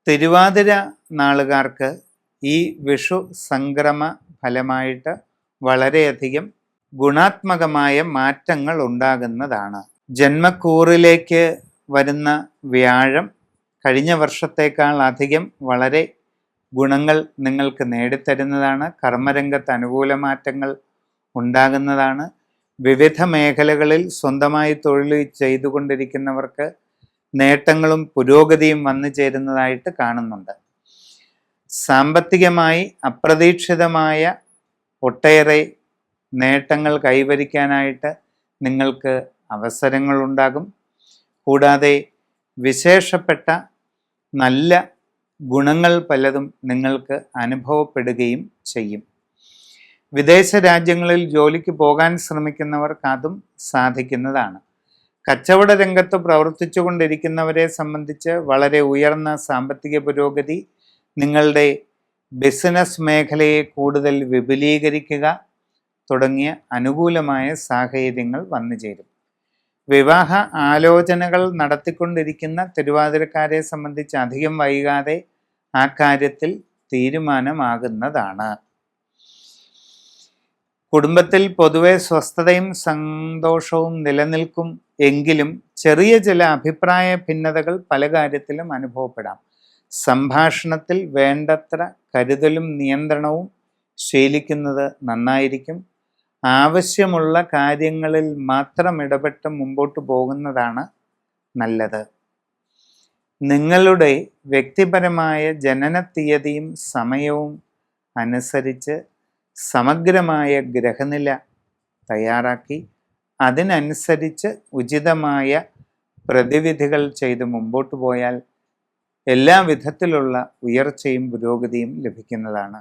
തിരുവാതിര നാളുകാർക്ക് ഈ വിഷു സംക്രമ ഫലമായിട്ട് വളരെയധികം ഗുണാത്മകമായ മാറ്റങ്ങൾ ഉണ്ടാകുന്നതാണ്. ജന്മക്കൂറിലേക്ക് വരുന്ന വ്യാഴം കഴിഞ്ഞ വർഷത്തേക്കാൾ അധികം വളരെ ഗുണങ്ങൾ നിങ്ങൾക്ക് നേടിത്തരുന്നതാണ്. കർമ്മരംഗത്ത് അനുകൂല മാറ്റങ്ങൾ ഉണ്ടാകുന്നതാണ്. വിവിധ മേഖലകളിൽ സ്വന്തമായി തൊഴിൽ ചെയ്തുകൊണ്ടിരിക്കുന്നവർക്ക് നേട്ടങ്ങളും പുരോഗതിയും വന്നു ചേരുന്നതായിട്ട് കാണുന്നുണ്ട്. സാമ്പത്തികമായി അപ്രതീക്ഷിതമായ ഒട്ടേറെ നേട്ടങ്ങൾ കൈവരിക്കാനായിട്ട് നിങ്ങൾക്ക് അവസരങ്ങളുണ്ടാകും. കൂടാതെ വിശേഷപ്പെട്ട നല്ല ഗുണങ്ങൾ പലതും നിങ്ങൾക്ക് അനുഭവപ്പെടുകയും ചെയ്യും. വിദേശ രാജ്യങ്ങളിൽ ജോലിക്ക് പോകാൻ ശ്രമിക്കുന്നവർക്ക് അതും സാധിക്കുന്നതാണ്. കച്ചവട രംഗത്ത് പ്രവർത്തിച്ചു കൊണ്ടിരിക്കുന്നവരെ സംബന്ധിച്ച് വളരെ ഉയർന്ന സാമ്പത്തിക പുരോഗതി, നിങ്ങളുടെ ബിസിനസ് മേഖലയെ കൂടുതൽ വിപുലീകരിക്കുക തുടങ്ങിയ അനുകൂലമായ സാഹചര്യങ്ങൾ വന്നു ചേരും. വിവാഹ ആലോചനകൾ നടത്തിക്കൊണ്ടിരിക്കുന്ന തിരുവാതിരക്കാരെ സംബന്ധിച്ച് അധികം വൈകാതെ ആ കാര്യത്തിൽ തീരുമാനമാകുന്നതാണ്. കുടുംബത്തിൽ പൊതുവെ സ്വസ്ഥതയും സന്തോഷവും നിലനിൽക്കും എങ്കിലും ചെറിയ ചില അഭിപ്രായ ഭിന്നതകൾ പല കാര്യത്തിലും അനുഭവപ്പെടാം. സംഭാഷണത്തിൽ വേണ്ടത്ര കരുതലും നിയന്ത്രണവും ശീലിക്കുന്നത് നന്നായിരിക്കും. ആവശ്യമുള്ള കാര്യങ്ങളിൽ മാത്രം ഇടപെട്ട് മുമ്പോട്ട് പോകുന്നതാണ് നല്ലത്. നിങ്ങളുടെ വ്യക്തിപരമായ ജനന തീയതിയും സമയവും അനുസരിച്ച് സമഗ്രമായ ഗ്രഹനില തയ്യാറാക്കി അതിനനുസരിച്ച് ഉചിതമായ പ്രതിവിധികൾ ചെയ്ത് മുമ്പോട്ട് പോയാൽ എല്ലാ വിധത്തിലുള്ള ഉയർച്ചയും പുരോഗതിയും ലഭിക്കുന്നതാണ്.